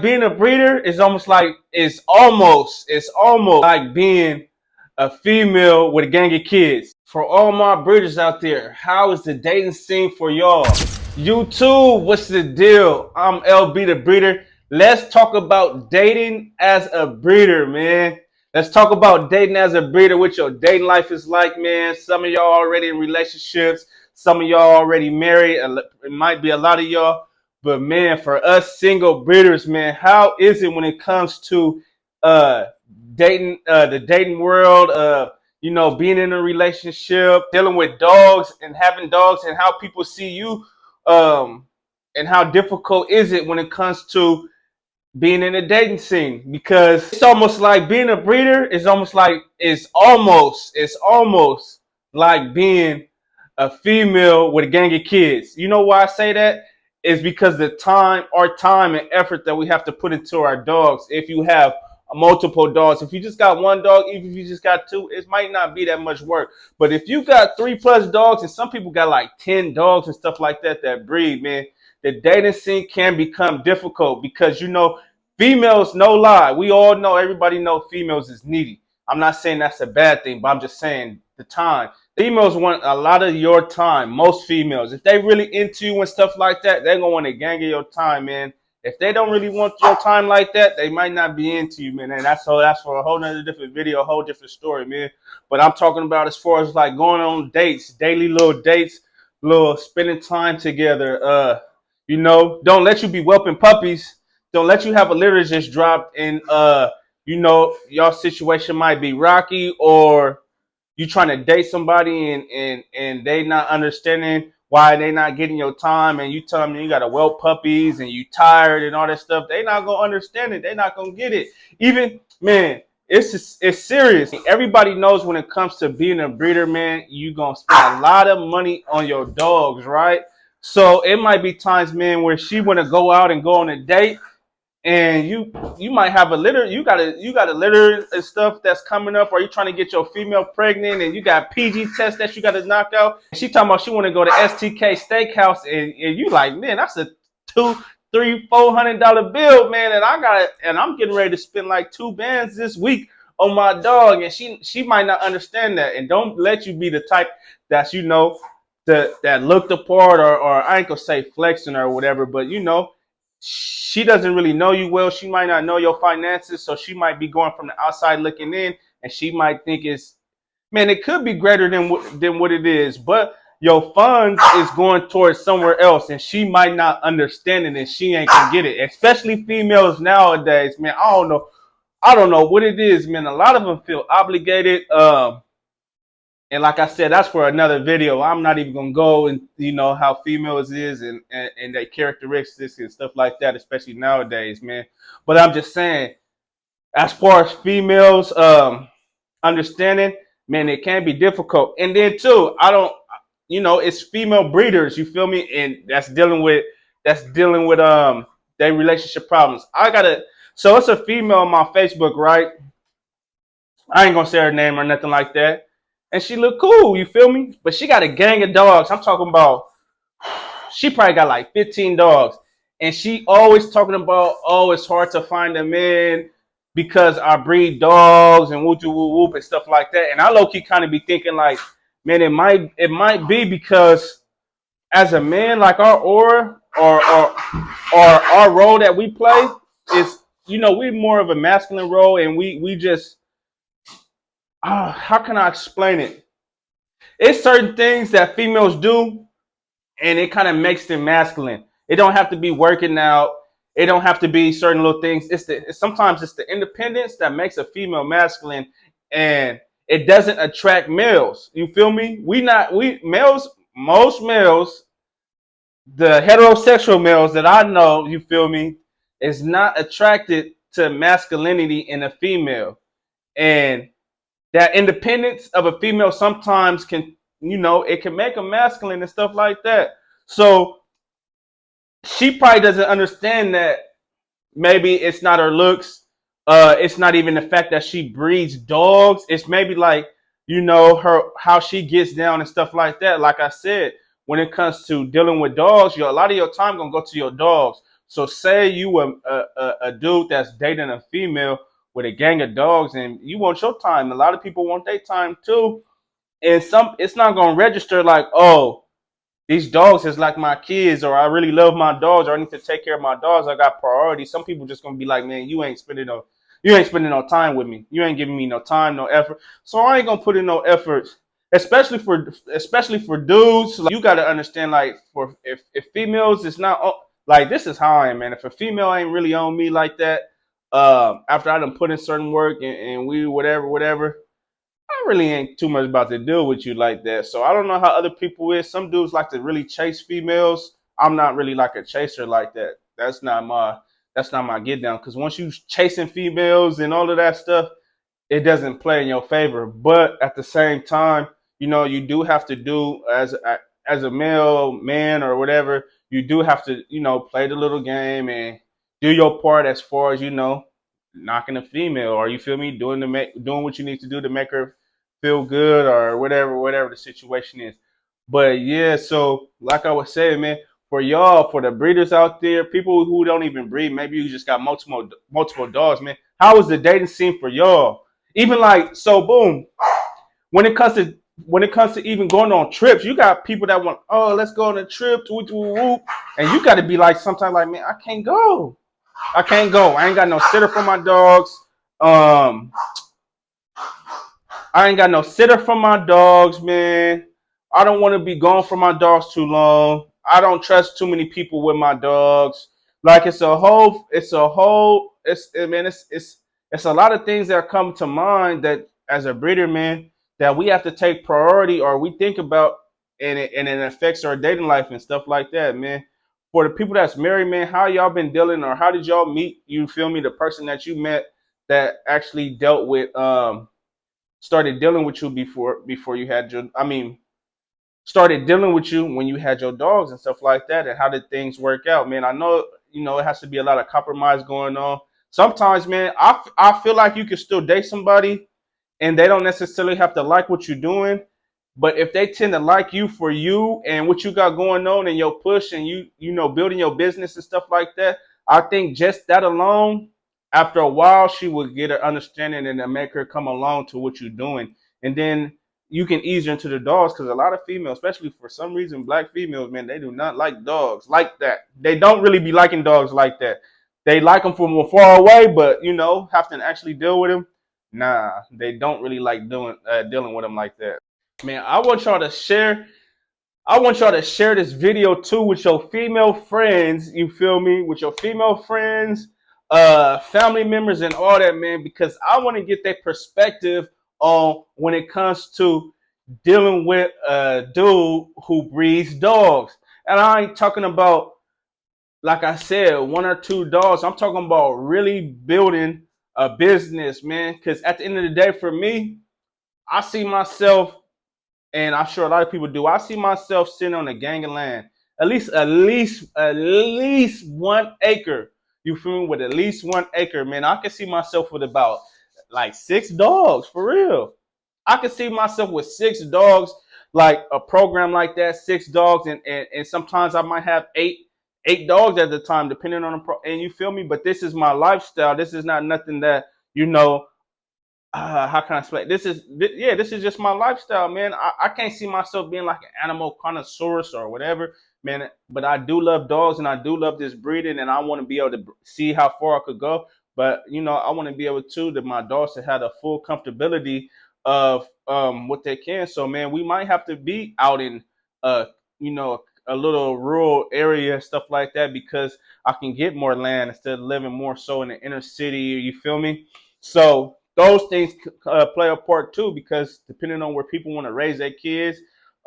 Being a breeder is almost like it's almost like being a female with a gang of kids. For all my breeders out there, how is the dating scene for y'all? YouTube, what's the deal? I'm LB the breeder. Let's talk about dating as a breeder, man. Let's talk about dating as a breeder, what your dating life is like, man. Some of y'all already in relationships, some of y'all already married. It might be a lot of y'all. But man, for us single breeders, man, how is it when it comes to uh dating, the dating world, being in a relationship, dealing with dogs and having dogs, and how people see you, um, and how difficult is it when it comes to being in the dating scene? Because it's almost like being a breeder is almost like being a female with a gang of kids. You know why I say that? Is because our time and effort that we have to put into our dogs. If you have multiple dogs, if you just got one dog, even if you just got two, it might not be that much work. But if you got 3+ dogs, and some people got like 10 dogs and stuff like that breed, man, the dating scene can become difficult because females, no lie, we all know, everybody know females is needy. I'm not saying that's a bad thing, but I'm just saying the time. Females want a lot of your time. Most females, if they really into you and stuff like that, they're gonna want to gang of your time, man. If they don't really want your time like that, they might not be into you, man. And that's for a whole nother different video, a whole different story, man. But I'm talking about as far as like going on dates, daily little dates, little spending time together. Don't let you be whelping puppies. Don't let you have a litter just dropped, and your situation might be rocky, or you trying to date somebody and they not understanding why they not getting your time, and you tell them you got to whelp puppies and you tired and all that stuff. They not gonna understand it. They not gonna get it. Even, man, it's serious. Everybody knows when it comes to being a breeder, man, you gonna spend a lot of money on your dogs, right? So it might be times, man, where she want to go out and go on a date, and you might have a litter. You got a litter and stuff that's coming up, or you trying to get your female pregnant, and you got PG tests that you got to knock out. She talking about she want to go to STK Steakhouse, and you like, man, that's a $200-$400 bill, man, and I'm getting ready to spend like 2 bands this week on my dog, and she might not understand that, and don't let you be the type that's that look the part, or I ain't gonna say flexing or whatever, but she doesn't really know you well. She might not know your finances, so she might be going from the outside looking in, and she might think it could be greater than what it is, but your funds is going towards somewhere else, and she might not understand it, and she ain't gonna get it. Especially females nowadays, man. I don't know what it is, man. A lot of them feel obligated. And like I said, that's for another video. I'm not even gonna go and how females is and their characteristics and stuff like that, especially nowadays, man. But I'm just saying, as far as females understanding, man, it can be difficult. And then too, I don't, it's female breeders, you feel me, and that's dealing with their relationship problems. So it's a female on my Facebook, right? I ain't gonna say her name or nothing like that. And she look cool, you feel me? But she got a gang of dogs. I'm talking about, she probably got like 15 dogs. And she always talking about, oh, it's hard to find a man because I breed dogs and whoop whoop whoop and stuff like that. And I low key kind of be thinking like, man, it might be because as a man, like our aura or our role that we play is, we're more of a masculine role, and we just, how can I explain it? It's certain things that females do, and it kind of makes them masculine. It don't have to be working out. It don't have to be certain little things. Sometimes it's the independence that makes a female masculine, and it doesn't attract males. You feel me? Most males, the heterosexual males that I know, you feel me, is not attracted to masculinity in a female, and that independence of a female sometimes can, it can make them masculine and stuff like that. So she probably doesn't understand that maybe it's not her looks. It's not even the fact that she breeds dogs. It's maybe like, her, how she gets down and stuff like that. Like I said, when it comes to dealing with dogs, a lot of your time gonna go to your dogs. So say you a dude that's dating a female with a gang of dogs, and you want your time. A lot of people want their time too, and some it's not gonna register like, oh, these dogs is like my kids, or I really love my dogs, or I need to take care of my dogs. I got priorities. Some people just gonna be like, man, you ain't spending no time with me. You ain't giving me no time, no effort. So I ain't gonna put in no effort, especially for dudes. Like, you gotta understand, like, for if females, it's not like this is how I am, man. If a female ain't really on me like that, after I done put in certain work and we whatever, I really ain't too much about to deal with you like that. So I don't know how other people is. Some dudes like to really chase females. I'm not really like a chaser like that. That's not my get down. Because once you chasing females and all of that stuff, it doesn't play in your favor. But at the same time, you do have to do as a male man or whatever. You do have to play the little game and do your part as far as knocking a female, or you feel me, doing what you need to do to make her feel good or whatever the situation is. But yeah, so like I was saying, man, for y'all, for the breeders out there, people who don't even breed, maybe you just got multiple dogs, man. How is the dating scene for y'all? Even like, so boom, when it comes to even going on trips, you got people that want, oh, let's go on a trip, whoop, whoop, whoop. And you got to be like, sometimes like, man, I can't go. I ain't got no sitter for my dogs. Um, I ain't got no sitter for my dogs, man. I don't want to be gone from my dogs too long. I don't trust too many people with my dogs. Like it's a lot of things that come to mind that as a breeder, man, that we have to take priority or we think about, and it affects our dating life and stuff like that, man. For the people that's married, man, how y'all been dealing, or how did y'all meet? You feel me? The person that you met that actually dealt with started dealing with you before you had your started dealing with you when you had your dogs and stuff like that, and how did things work out, man? I know it has to be a lot of compromise going on sometimes, man. I feel like you can still date somebody and they don't necessarily have to like what you're doing. But if they tend to like you for you and what you got going on and your push and building your business and stuff like that, I think just that alone, after a while, she would get an understanding and then make her come along to what you're doing. And then you can ease her into the dogs, because a lot of females, especially for some reason, black females, man, they do not like dogs like that. They don't really be liking dogs like that. They like them from far away, but have to actually deal with them. Nah, they don't really like dealing with them like that. Man, I want y'all to share this video too with your female friends. You feel me? With your female friends, family members, and all that, man. Because I want to get their perspective on when it comes to dealing with a dude who breeds dogs. And I ain't talking about, like I said, one or two dogs. I'm talking about really building a business, man. Because at the end of the day, for me, I see myself, and I'm sure a lot of people do. I see myself sitting on a gang of land, at least 1 acre. You feel me? With at least 1 acre, man. I can see myself with about like 6 dogs for real. I can see myself with 6 dogs, like a program like that, 6 dogs, and sometimes I might have eight dogs at the time, depending on the and you feel me. But this is my lifestyle. This is not nothing that how can I explain? This is just my lifestyle, man. I can't see myself being like an animal connoisseur or whatever, man. But I do love dogs and I do love this breeding, and I want to be able to see how far I could go. But I want to be able to that my dogs to have the full comfortability of what they can. So man, we might have to be out in you know a little rural area and stuff like that, because I can get more land instead of living more so in the inner city. You feel me? So those things play a part too, because depending on where people want to raise their kids,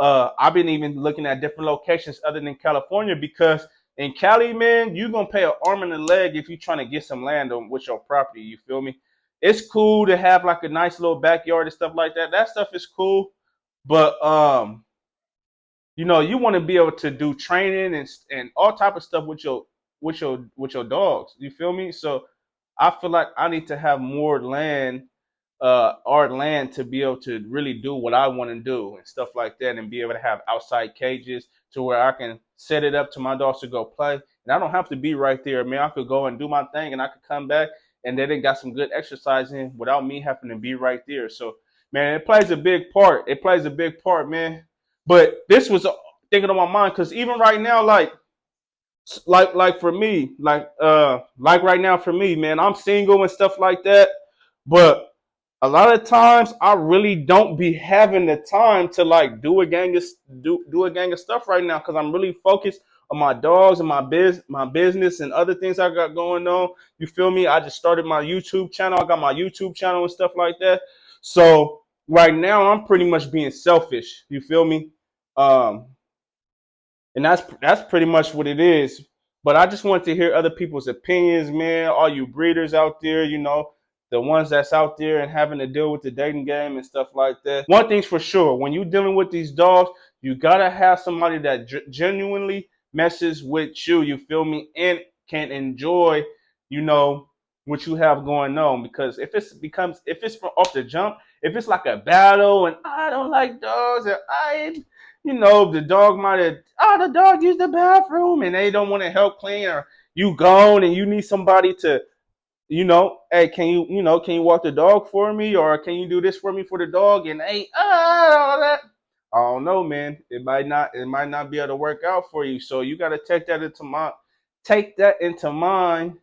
I've been even looking at different locations other than California, because in Cali, man, you're gonna pay an arm and a leg if you're trying to get some land on with your property. You feel me? It's cool to have like a nice little backyard and stuff like that. That stuff is cool, but you want to be able to do training and all type of stuff with your dogs. You feel me? So I feel like I need to have more land, our land, to be able to really do what I want to do and stuff like that, and be able to have outside cages to where I can set it up to my dogs to go play, And I don't have to be right there, man. I could go and do my thing and I could come back and then they got some good exercise in without me having to be right there. So, man, it plays a big part. It plays a big part, man. But this was thinking on my mind because even right now, like for me, like right now for me, man, I'm single and stuff like that. But a lot of times I really don't be having the time to like do a gang of stuff right now because I'm really focused on my dogs and my business and other things I got going on. You feel me? I just started my YouTube channel. I got my YouTube channel and stuff like that. So right now I'm pretty much being selfish. You feel me? Um, and that's pretty much what it is. But I just want to hear other people's opinions, man. All you breeders out there, the ones that's out there and having to deal with the dating game and stuff like that. One thing's for sure, when you're dealing with these dogs, you gotta have somebody that genuinely messes with you. You feel me? And can enjoy, what you have going on. Because if it's from off the jump, if it's like a battle and I don't like dogs and the dog might have, the dog used the bathroom and they don't want to help clean, or you gone and you need somebody to, hey, can you walk the dog for me, or can you do this for me for the dog? And hey, all that. I don't know, man. It might not be able to work out for you. So you got to take that into mind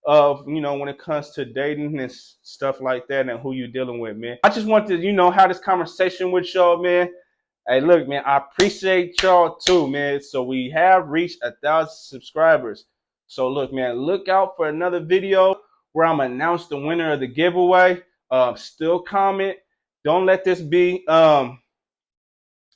of when it comes to dating and stuff like that and who you dealing with, man. I just want to have this conversation with y'all, man. Hey, look, man, I appreciate y'all too, man. So we have reached 1,000 subscribers. So look, man, look out for another video where I'm gonna announce the winner of the giveaway. Still comment. Don't let this be.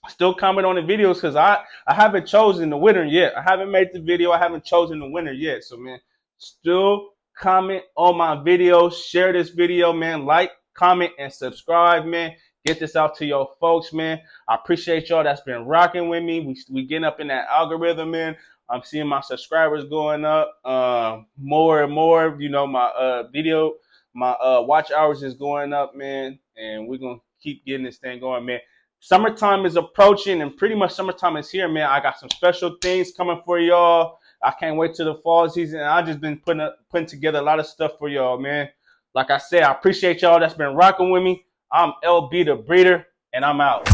Still comment on the videos because I haven't chosen the winner yet. I haven't made the video. I haven't chosen the winner yet. So man, still comment on my videos. Share this video, man. Like, comment, and subscribe, man. Get this out to your folks, man. I appreciate y'all that's been rocking with me. We getting up in that algorithm, man. I'm seeing my subscribers going up more and more. My watch hours is going up, man. And we're going to keep getting this thing going, man. Summertime is approaching, and pretty much summertime is here, man. I got some special things coming for y'all. I can't wait till the fall season. I just been putting together a lot of stuff for y'all, man. Like I said, I appreciate y'all that's been rocking with me. I'm LB the Breeder, and I'm out.